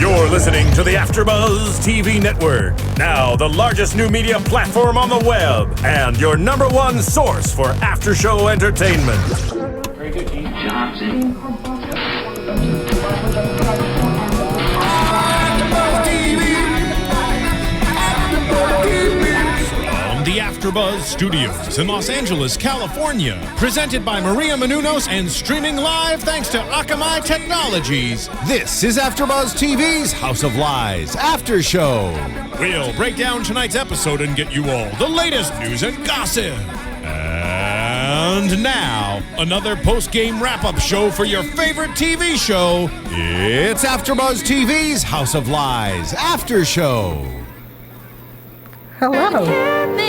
You're listening to the AfterBuzz TV network, now the largest new media platform on the web, and your number one source for after-show entertainment. Very good, Gene. Johnson. The AfterBuzz Studios in Los Angeles, California. Presented by Maria Menounos and streaming live thanks to Akamai Technologies. This is AfterBuzz TV's House of Lies After Show. We'll break down tonight's episode and get you all the latest news and gossip. And now, another post-game wrap-up show for your favorite TV show. It's AfterBuzz TV's House of Lies After Show. Hello.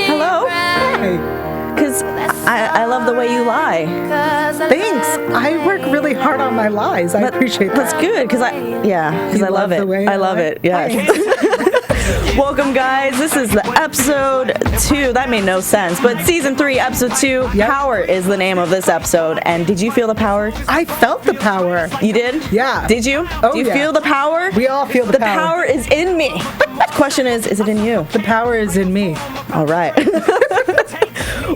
Hello? Hi. Because I love the way you lie. Thanks. I work really hard on my lies. I appreciate that. That's good, because I love it. the way I love it, yes. Welcome, guys. This is the episode 2. That made no sense, but season 3, episode 2. Yep. Power is the name of this episode. And did you feel the power? I felt the power. You did? Yeah. Did you? Oh, Do you yeah. feel the power? We all feel the The power. power is in me. The question is it in you? The power is in me. All right.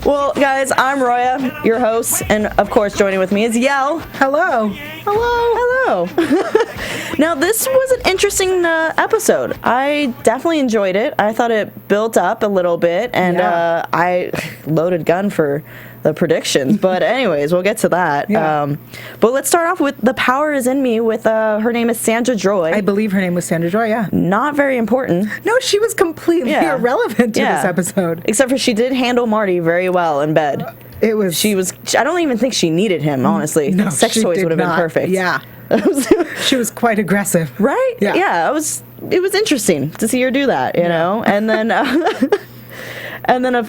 Well, guys, I'm Roya, your host, and of course, joining with me is Yael. Hello. Hello. Hello. Now, this was an interesting episode. I definitely enjoyed it. I thought it built up a little bit, and Yeah. I loaded gun for the predictions. But anyways, we'll get to that. Yeah. But let's start off with The Power is in Me with her name is Sandra Joy. I believe her name was Sandra Joy, yeah. Not very important. No, she was completely Yeah. irrelevant to Yeah. this episode. Except for she did handle Marty very well in bed. It was... I don't even think she needed him, honestly. No, Sex she toys did would have been not. perfect. Yeah. She was quite aggressive. Right? Yeah. It was interesting to see her do that, you know? And then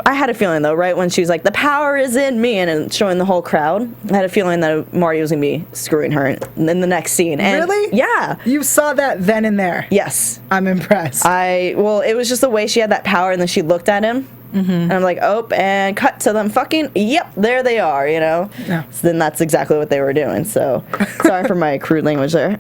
I had a feeling, though, right, when she was like, the power is in me, and showing the whole crowd, I had a feeling that Marty was going to be screwing her in the next scene. And Really? Yeah. You saw that then and there. Yes. I'm impressed. Well, it was just the way she had that power, and then she looked at him, and I'm like, oh, and cut to them fucking, yep, there they are, you know? Yeah. So then that's exactly what they were doing, so sorry for my crude language there.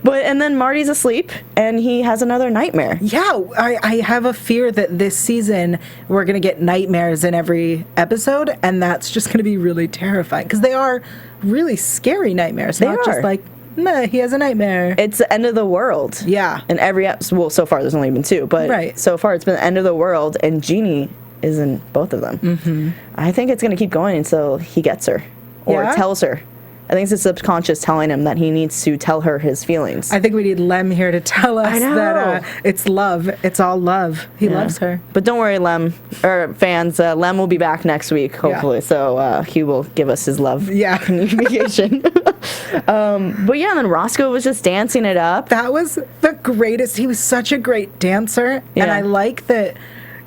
And then Marty's asleep, and he has another nightmare. Yeah, I have a fear that this season we're going to get nightmares in every episode, and that's just going to be really terrifying, because they are really scary nightmares. They not are. just like, nah, he has a nightmare. It's the end of the world. Yeah. And every episode, well, so far there's only been 2, but Right. so far it's been the end of the world, and Jeannie is in both of them. Mm-hmm. I think it's going to keep going until he gets her, or Yeah? tells her. I think it's the subconscious telling him that he needs to tell her his feelings. I think we need Lem here to tell us I know. that it's love. It's all love. He Yeah. loves her. But don't worry, Lem, or fans, Lem will be back next week, hopefully, Yeah. so he will give us his love Yeah. communication. But yeah, and then Roscoe was just dancing it up. That was the greatest. He was such a great dancer. And Yeah. I like that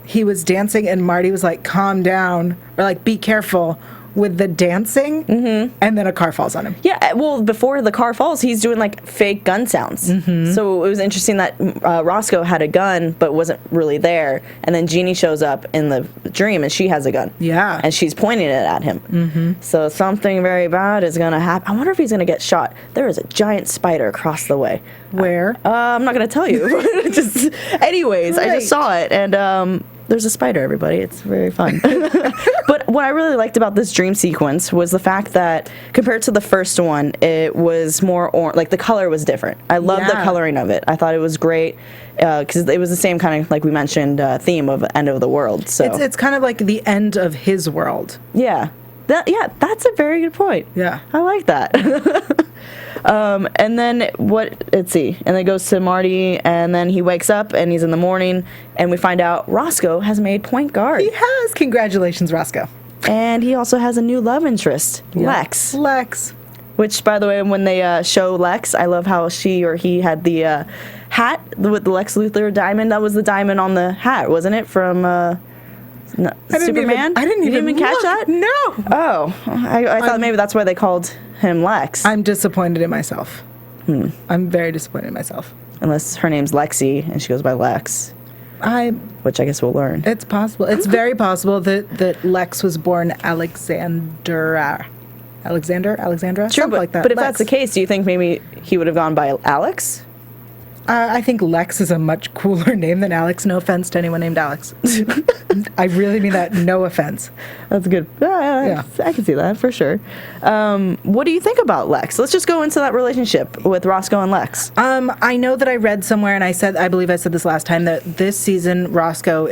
he was dancing and Marty was like, calm down, or like, be careful with the dancing. Mm-hmm. And then a car falls on him. Yeah, well, before the car falls, he's doing like fake gun sounds. Mm-hmm. So it was interesting that Roscoe had a gun but wasn't really there. And then Jeannie shows up in the dream and she has a gun. Yeah. And she's pointing it at him. Mm-hmm. So something very bad is going to happen. I wonder if he's going to get shot. There is a giant spider across the way. Where? I'm not going to tell you. Anyways, I Right. just saw it, and there's a spider, everybody. It's very fun. But what I really liked about this dream sequence was the fact that compared to the first one, it was more like the color was different. I loved the Yeah. coloring of it. I thought it was great because it was the same kind of, like we mentioned, theme of end of the world. So It's kind of like the end of his world. yeah, that's a very good point. Yeah. I like that. And then let's see. And then it goes to Marty, and then he wakes up, and he's in the morning, and we find out Roscoe has made point guard. He has. Congratulations, Roscoe. And he also has a new love interest, Lex. Lex. Which, by the way, when they show Lex, I love how she or he had the hat with the Lex Luthor diamond. That was the diamond on the hat, wasn't it? From Superman? I didn't You even catch look. that? No. Oh, I thought maybe that's why they called him Lex. I'm disappointed in myself. I'm very disappointed in myself. Unless her name's Lexi and she goes by Lex, which I guess we'll learn. It's possible. It's very possible that Lex was born Alexandra, True, something like that. but if Lex. that's the case, do you think maybe he would have gone by Alex? I think Lex is a much cooler name than Alex. No offense to anyone named Alex. I really mean that. No offense. That's good. Yeah. I can see that for sure. What do you think about Lex? Let's just go into that relationship with Roscoe and Lex. I know that I read somewhere, and I believe I said this last time, that this season Roscoe,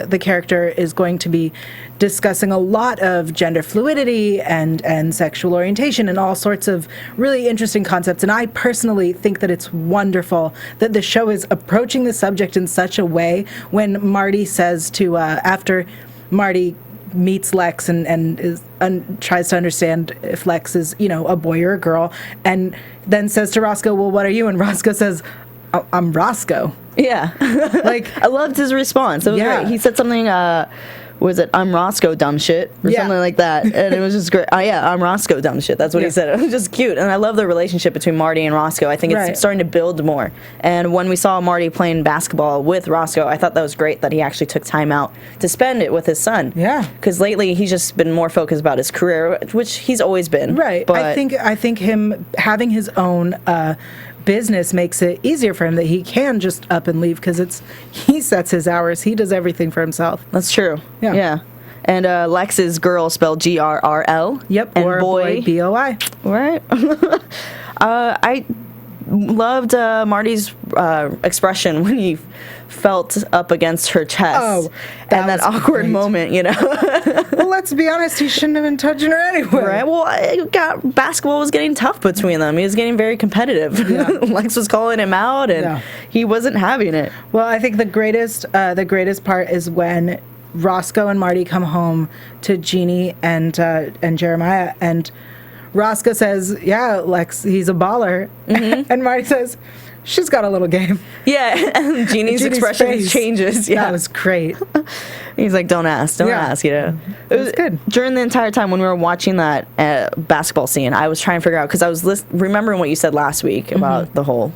the character, is going to be discussing a lot of gender fluidity and sexual orientation and all sorts of really interesting concepts. And I personally think that it's wonderful that the show is approaching the subject in such a way. When Marty says to, after Marty meets Lex and tries to understand if Lex is, a boy or a girl, and then says to Roscoe, well, what are you? And Roscoe says, I'm Roscoe. Yeah. I loved his response. It was great. He said something, was it, I'm Roscoe, dumb shit, or something like that, and it was just great. I'm Roscoe, dumb shit. That's what he said. It was just cute, and I love the relationship between Marty and Roscoe. I think it's starting to build more, and when we saw Marty playing basketball with Roscoe, I thought that was great that he actually took time out to spend it with his son. Yeah. Because lately, he's just been more focused about his career, which he's always been. Right. But I think him having his own business makes it easier for him, that he can just up and leave, because he sets his hours, he does everything for himself. That's true. Yeah. And Lex is girl spelled GRRL. Yep. And or boy BOI. Right. I loved Marty's expression when he felt up against her chest, and that awkward moment, Well, let's be honest, he shouldn't have been touching her anyway. Right. Well, basketball was getting tough between them. He was getting very competitive. Yeah. Lex was calling him out, and he wasn't having it. Well, I think the greatest part is when Roscoe and Marty come home to Jeannie and Jeremiah, and Roscoe says, yeah, Lex, he's a baller. Mm-hmm. And Marty says, she's got a little game. Yeah, and Jeannie's expression face changes. Yeah. That was great. He's like, don't ask, It was good. During the entire time when we were watching that basketball scene, I was trying to figure out, because I was remembering what you said last week about the whole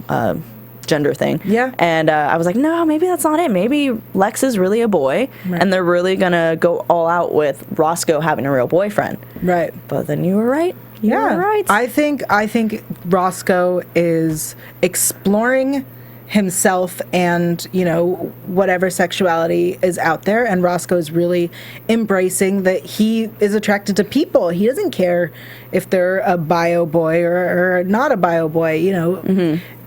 gender thing. Yeah. And I was like, no, maybe that's not it. Maybe Lex is really a boy, and they're really going to go all out with Roscoe having a real boyfriend. Right. But then you were right. Yeah, right. I think Roscoe is exploring himself and, whatever sexuality is out there, and Roscoe is really embracing that he is attracted to people. He doesn't care if they're a bio boy or not a bio boy,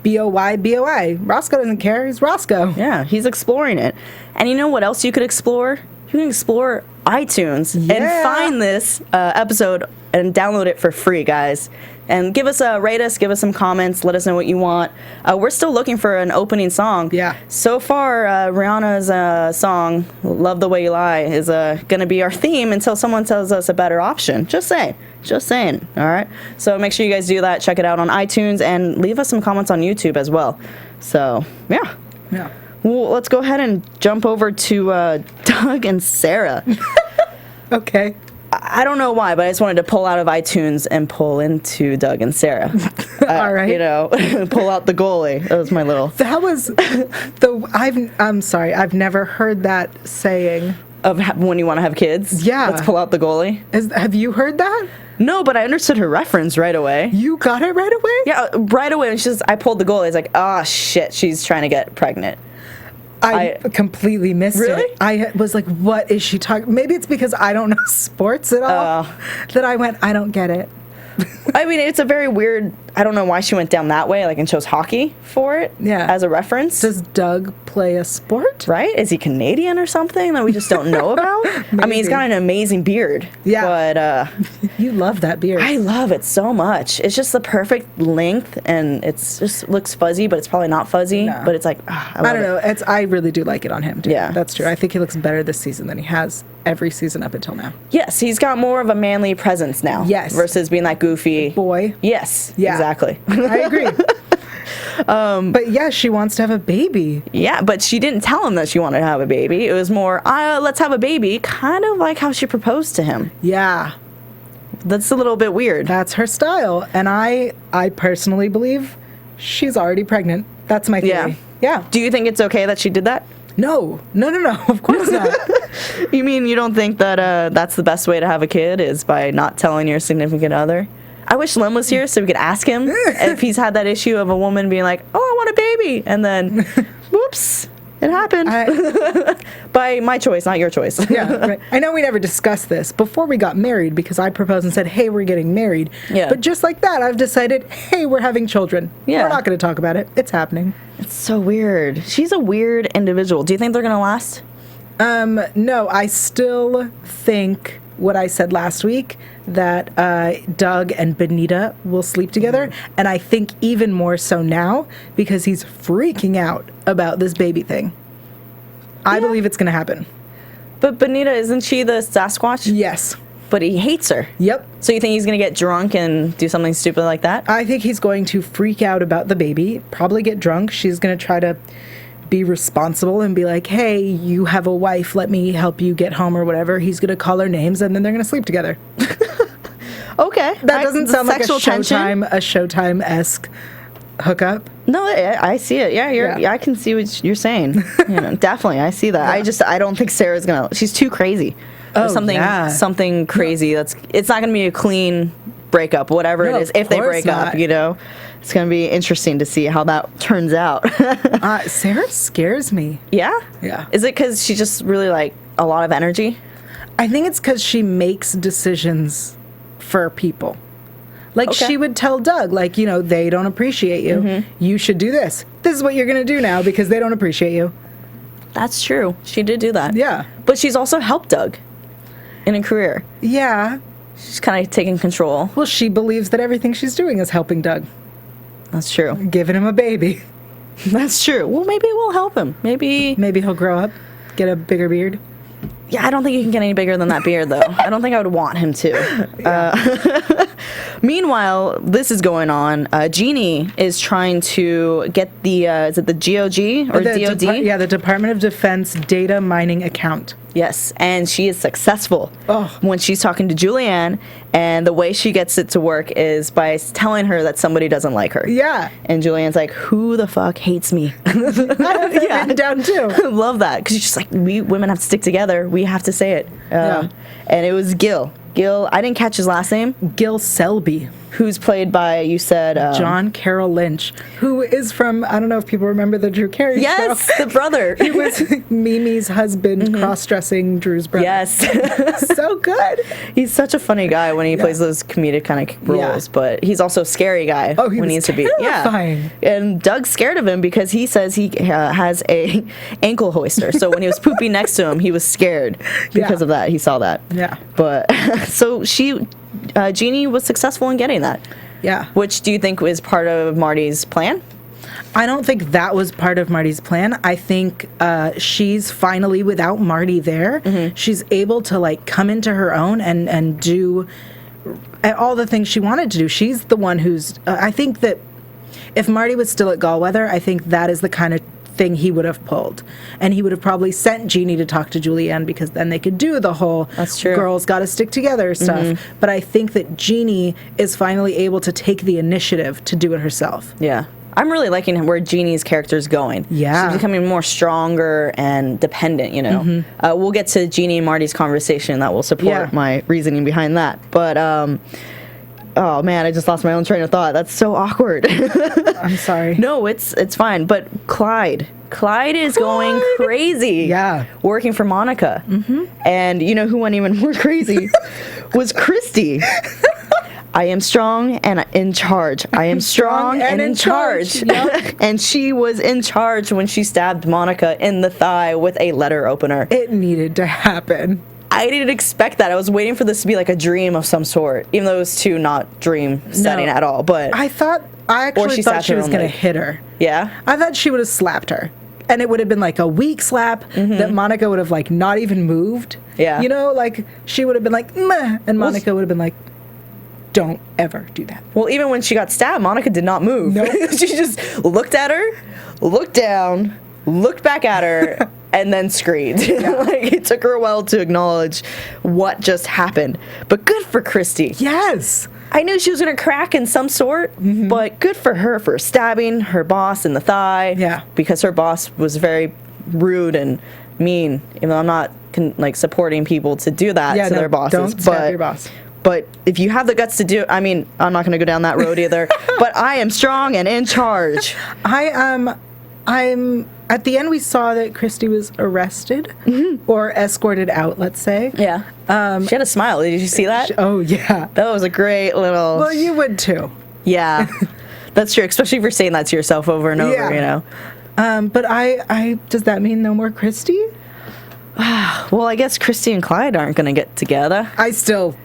BOY, BOI. Roscoe doesn't care. He's Roscoe. Yeah, he's exploring it. And you know what else you could explore? You can explore iTunes and find this episode and download it for free, guys. And give us rate us, give us some comments, let us know what you want. We're still looking for an opening song. Yeah. So far, Rihanna's song, Love the Way You Lie, is going to be our theme until someone tells us a better option. Just saying. All right? So make sure you guys do that. Check it out on iTunes and leave us some comments on YouTube as well. So, yeah. Yeah. Well, let's go ahead and jump over to Doug and Sarah. Okay. I don't know why, but I just wanted to pull out of iTunes and pull into Doug and Sarah. All right. Pull out the goalie. That was my little... That was I'm sorry, I've never heard that saying. Of when you want to have kids? Yeah. Let's pull out the goalie. Have you heard that? No, but I understood her reference right away. You got it right away? Yeah, right away. And I pulled the goalie. It's like, oh, shit, she's trying to get pregnant. I completely missed it. I was like, what is she talking? Maybe it's because I don't know sports at all that I went, I don't get it. I mean, it's a very weird, I don't know why she went down that way, and chose hockey for it as a reference. Does Doug play a sport? Right? Is he Canadian or something that we just don't know about? I mean, he's got an amazing beard. Yeah. But you love that beard. I love it so much. It's just the perfect length, and it's just looks fuzzy, but it's probably not fuzzy. No. But it's like, I don't know. I really do like it on him, too. Yeah. That's true. I think he looks better this season than he has every season up until now. Yes, he's got more of a manly presence now. Yes. Versus being that goofy boy. Yes. Yeah. Exactly. I agree. But yeah, she wants to have a baby. Yeah, but she didn't tell him that she wanted to have a baby. It was more, let's have a baby, kind of like how she proposed to him. Yeah. That's a little bit weird. That's her style. And I personally believe she's already pregnant. That's my theory. Yeah. Do you think it's okay that she did that? No. Of course not. You mean you don't think that that's the best way to have a kid is by not telling your significant other? I wish Lem was here so we could ask him if he's had that issue of a woman being like, oh, I want a baby. And then, whoops, it happened. By my choice, not your choice. Yeah, right. I know we never discussed this before we got married because I proposed and said, hey, we're getting married. Yeah. But just like that, I've decided, hey, we're having children. Yeah. We're not going to talk about it. It's happening. It's so weird. She's a weird individual. Do you think they're going to last? No, I still think what I said last week, that Doug and Benita will sleep together. And I think even more so now because he's freaking out about this baby thing. I believe it's going to happen. But Benita, isn't she the Sasquatch? Yes. But he hates her. Yep. So you think he's going to get drunk and do something stupid like that? I think he's going to freak out about the baby, probably get drunk. She's going to try to be responsible and be like, hey, you have a wife, let me help you get home or whatever. He's going to call her names and then they're going to sleep together. Okay. That doesn't sound like a tension? Showtime-esque hookup. No, I see it. Yeah, I can see what you're saying. Definitely, I see that. Yeah. I don't think Sarah's gonna. She's too crazy. There's something crazy. It's not gonna be a clean breakup, whatever it is. If they break up, it's gonna be interesting to see how that turns out. Sarah scares me. Yeah. Yeah. Is it because she's just really like a lot of energy? I think it's because she makes decisions for people. Like, she would tell Doug, like, they don't appreciate you. Mm-hmm. You should do this. This is what you're going to do now because they don't appreciate you. That's true. She did do that. Yeah. But she's also helped Doug in a career. Yeah. She's kind of taking control. Well, she believes that everything she's doing is helping Doug. That's true. Giving him a baby. That's true. Well, maybe it will help him. Maybe he'll grow up, get a bigger beard. Yeah, I don't think you can get any bigger than that beard, though. I don't think I would want him to. Yeah. Meanwhile, this is going on. Jeannie is trying to get the, is it the GOG or DOD? The Department of Defense data mining account. Yes, and she is successful Oh. when she's talking to Julianne, and the way she gets it to work is by telling her that somebody doesn't like her. Yeah. And Julianne's like, who the fuck hates me? I have that written down, too. I love that, because she's just like, we women have to stick together. We have to say it. And it was Gil. I didn't catch his last name. Gil Selby. Who's played by, you said... John Carroll Lynch, who is from, I don't know if people remember the Drew Carey show. Yes, the brother. He was Mimi's husband, cross-dressing Drew's brother. Yes. So good. He's such a funny guy when he plays those comedic kind of roles, but he's also a scary guy when he needs to be. Yeah. And Doug's scared of him because he says he has a ankle hoister. So when he was pooping next to him, he was scared because of that. He saw that. Yeah. But so Jeannie was successful in getting that. Yeah. Which do you think was part of Marty's plan? I don't think that was part of Marty's plan. I think she's finally, without Marty there, she's able to like come into her own and do all the things she wanted to do. She's the one who's, I think that if Marty was still at Gallweather, I think that is the kind of thing he would have pulled. And he would have probably sent Jeannie to talk to Julianne because then they could do the whole girls got to stick together stuff. But I think that Jeannie is finally able to take the initiative to do it herself. Yeah. I'm really liking where Jeannie's character is going. Yeah. She's becoming more stronger and dependent, We'll get to Jeannie and Marty's conversation that will support my reasoning behind that. But, oh man, I just lost my own train of thought. That's so awkward. I'm sorry. No, it's fine. But Clyde is going crazy. Yeah. Working for Monica. And you know who went even more crazy? Was Christy. I am strong and in charge. I am strong and in charge. Yep. And she was in charge when she stabbed Monica in the thigh with a letter opener. It needed to happen. I didn't expect that. I was waiting for this to be like a dream of some sort, even though it was not dream setting at all. But I actually thought she was going to hit her. Yeah? I thought she would have slapped her. And it would have been like a weak slap that Monica would have like not even moved. Yeah. Like she would have been like, meh, and Monica would have been like, don't ever do that. Well, even when she got stabbed, Monica did not move. Nope. She just looked at her, looked down, looked back at her, and then screamed. Like, it took her a while to acknowledge what just happened. But good for Christy. Yes. I knew she was going to crack in some sort, but good for her for stabbing her boss in the thigh. Yeah. Because her boss was very rude and mean, even though I'm not supporting people to do that to their bosses. Don't stab your boss. But if you have the guts to do, I mean, I'm not going to go down that road either. But I am strong and in charge. I'm at the end we saw that Christy was arrested or escorted out, let's say. Yeah. She had a smile. Did you see that? Oh yeah. That was a great little. Well, you would too. Yeah. That's true, especially if you're saying that to yourself over and over, Yeah. you know. But I does that mean no more Christy? Well, I guess Christy and Clyde aren't going to get together. I still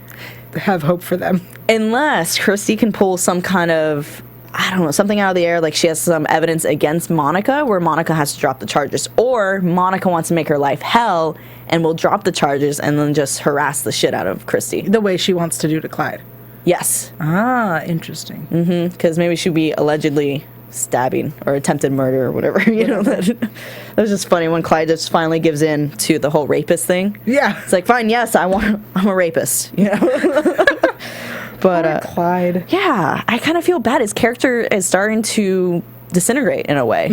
have hope for them. Unless Christy can pull some kind of, I don't know, something out of the air, like she has some evidence against Monica where Monica has to drop the charges. Or Monica wants to make her life hell and will drop the charges and then just harass the shit out of Christy. The way she wants to do to Clyde. Yes. Ah, interesting. Because maybe she'd be allegedly stabbing or attempted murder or whatever. You know, that was just funny when Clyde just finally gives in to the whole rapist thing. Yeah. It's like, fine, yes, I'm a rapist, you know. But Clyde. yeah, I kind of feel bad. His character is starting to disintegrate in a way.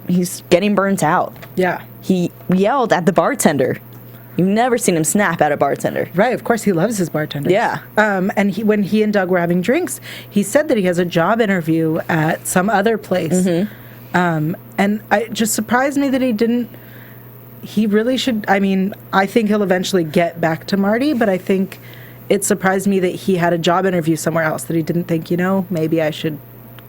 He's getting burnt out. Yeah. He yelled at the bartender. You've never seen him snap at a bartender. Right, of course he loves his bartenders. Yeah. And when he and Doug were having drinks, he said that he has a job interview at some other place. And it just surprised me that he didn't. He really should. I mean, I think he'll eventually get back to Marty, but I think it surprised me that he had a job interview somewhere else, that he didn't think, maybe I should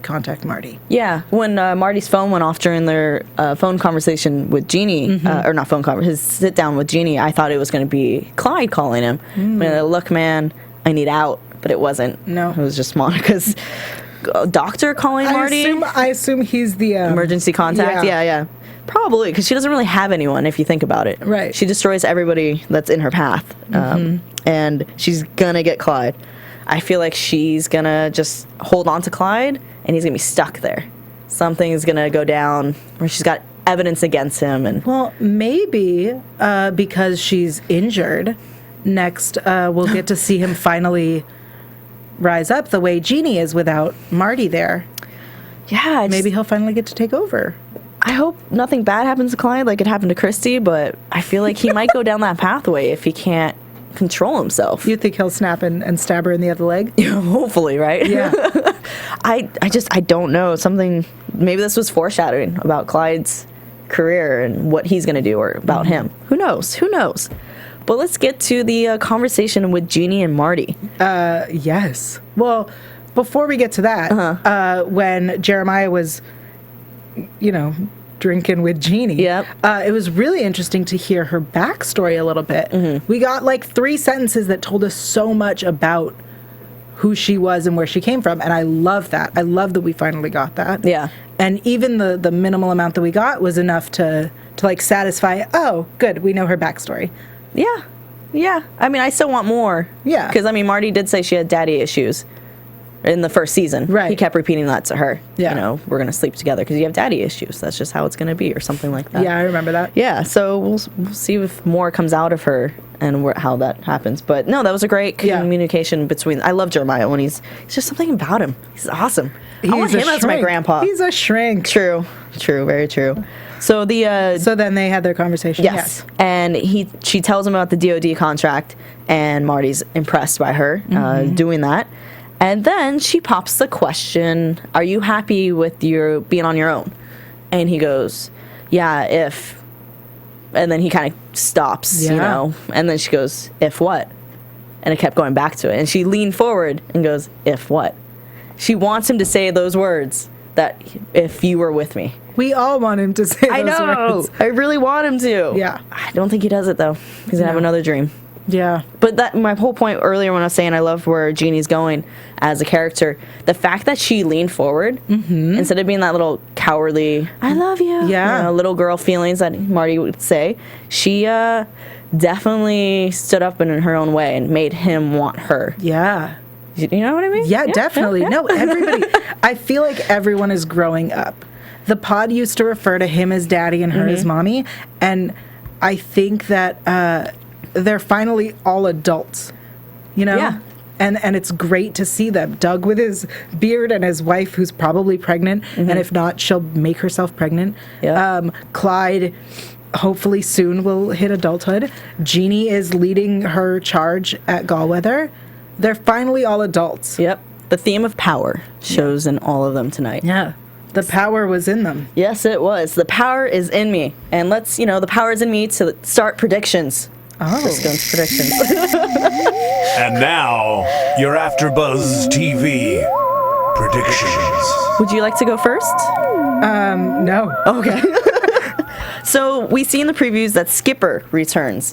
contact Marty. Yeah, when Marty's phone went off during their phone conversation with Jeannie, or not phone conversation, his sit down with Jeannie, I thought it was going to be Clyde calling him. Look, man, I need out, but it wasn't. No. It was just Monica's doctor calling Marty. I assume he's the Emergency contact. Yeah. Probably, because she doesn't really have anyone, if you think about it. Right. She destroys everybody that's in her path. And she's going to get Clyde. I feel like she's going to just hold on to Clyde, and he's going to be stuck there. Something's going to go down where she's got evidence against him. And Well, maybe because she's injured, next we'll get to see him finally rise up the way Jeannie is without Marty there. yeah, Maybe he'll finally get to take over. I hope nothing bad happens to Clyde like it happened to Christy, but I feel like he might go down that pathway if he can't control himself. You think he'll snap and stab her in the other leg? Hopefully, right? Yeah. I don't know. Something, maybe this was foreshadowing about Clyde's career and what he's going to do or about him. Who knows? But let's get to the conversation with Jeannie and Marty. Yes. Well, before we get to that, when Jeremiah was, drinking with Jeannie, Yep. it was really interesting to hear her backstory a little bit. We got like 3 sentences that told us so much about who she was and where she came from, and I love that. I love that we finally got that. Yeah. And even the minimal amount that we got was enough to like satisfy, oh, good, we know her backstory. Yeah. I mean, I still want more. Yeah. Because, I mean, Marty did say she had daddy issues in the first season. Right. He kept repeating that to her. Yeah. We're going to sleep together because you have daddy issues. That's just how it's going to be, or something like that. Yeah, I remember that. Yeah, so we'll see if more comes out of her and how that happens. But no, that was a great communication between. I love Jeremiah when he's just something about him. He's awesome. I want him as my grandpa. He's a shrink. True, very true. So So then they had their conversation. yes, and she tells him about the DoD contract, and Marty's impressed by her doing that. And then she pops the question, are you happy with your being on your own? And he goes, yeah, if. And then he kind of stops, And then she goes, if what? And it kept going back to it. And she leaned forward and goes, if what? She wants him to say those words, that if you were with me. We all want him to say those I know. words. I really want him to. Yeah. I don't think he does it, though. He's going to have another dream. Yeah. But my whole point earlier when I was saying I love where Jeannie's going as a character, the fact that she leaned forward instead of being that little cowardly, I love you, little girl feelings that Marty would say, she definitely stood up in her own way and made him want her. Yeah. You know what I mean? Yeah, definitely. Yeah. No, everybody. I feel like everyone is growing up. The pod used to refer to him as daddy and her as mommy, and I think that they're finally all adults, Yeah. And it's great to see them. Doug with his beard and his wife who's probably pregnant, and if not, she'll make herself pregnant. Yeah. Clyde hopefully soon will hit adulthood. Jeannie is leading her charge at Gallweather. They're finally all adults. Yep. The theme of power shows in all of them tonight. Yeah. The power was in them. Yes, it was. The power is in me. And let's, the power is in me to start predictions. Oh. Let's go into predictions. And now, your AfterBuzz TV predictions. Would you like to go first? No. Okay. So we see in the previews that Skipper returns.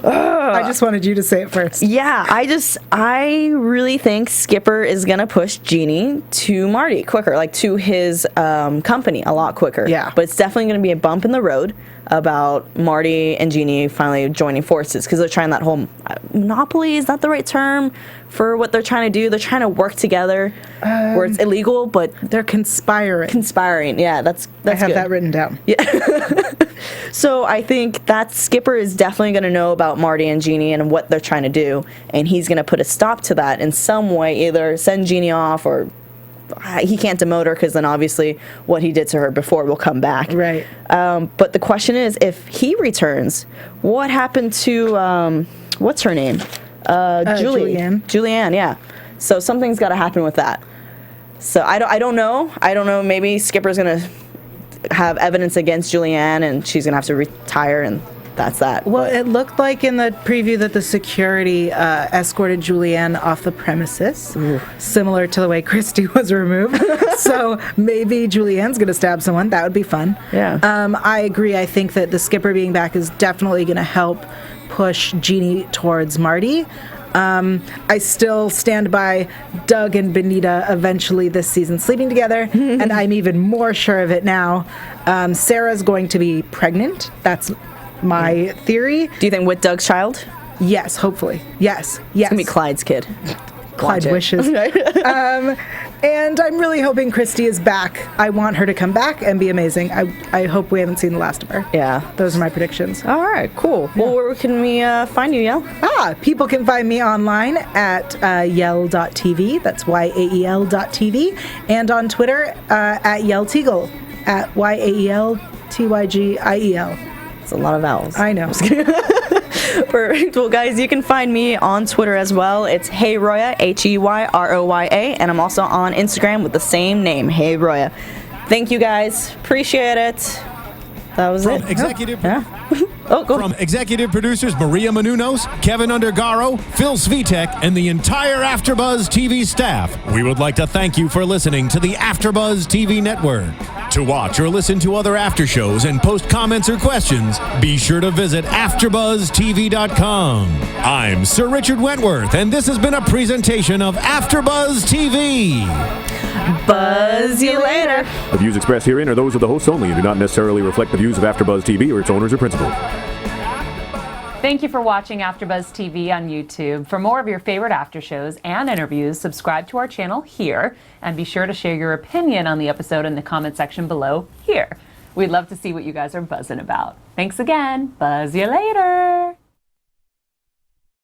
I just wanted you to say it first. Yeah, I really think Skipper is gonna push Jeannie to Marty quicker, like to his company a lot quicker. Yeah. But it's definitely gonna be a bump in the road about Marty and Jeannie finally joining forces, because they're trying that whole monopoly, is that the right term for what they're trying to do? They're trying to work together where it's illegal, but They're conspiring. Yeah, that's I have good. that written down. So I think that Skipper is definitely going to know about Marty and Jeannie and what they're trying to do, and he's going to put a stop to that in some way, either send Jeannie off, or he can't demote her, because then obviously what he did to her before will come back. Right. But the question is, if he returns, what happened to, what's her name? Julianne. Julianne, yeah. So something's got to happen with that. So I don't know. I don't know. Maybe Skipper's going to have evidence against Julianne, and she's gonna have to retire, and that's that. Well, it looked like in the preview that the security escorted Julianne off the premises, similar to the way Christy was removed. So maybe Julianne's going to stab someone. That would be fun. Yeah. I agree. I think that the Skipper being back is definitely going to help push Jeannie towards Marty. I still stand by Doug and Benita eventually this season sleeping together, and I'm even more sure of it now. Sarah's going to be pregnant. That's my theory. Do you think with Doug's child? Yes, hopefully. Yes. It's gonna be Clyde's kid. Clyde wishes. And I'm really hoping Christy is back. I want her to come back and be amazing. I hope we haven't seen the last of her. Yeah. Those are my predictions. All right, cool. Well, where can we find you, Yael? People can find me online at yael.tv. That's yael.tv. And on Twitter at Yael Tygiel, at YAELTYGIEL. It's a lot of vowels. I know. Perfect. Well, guys, you can find me on Twitter as well. It's Hey Roya, HEYROYA, and I'm also on Instagram with the same name, Hey Roya. Thank you, guys. Appreciate it. That was it. From executive producers Maria Menounos, Kevin Undergaro, Phil Svitek, and the entire AfterBuzz TV staff, we would like to thank you for listening to the AfterBuzz TV network. To watch or listen to other after shows and post comments or questions, be sure to visit AfterBuzzTV.com. I'm Sir Richard Wentworth, and this has been a presentation of AfterBuzz TV. Buzz you later. The views expressed herein are those of the hosts only and do not necessarily reflect the views of AfterBuzz TV or its owners or principals. Thank you for watching AfterBuzz TV on YouTube. For more of your favorite after shows and interviews, subscribe to our channel here, and be sure to share your opinion on the episode in the comment section below here. We'd love to see what you guys are buzzing about. Thanks again. Buzz you later.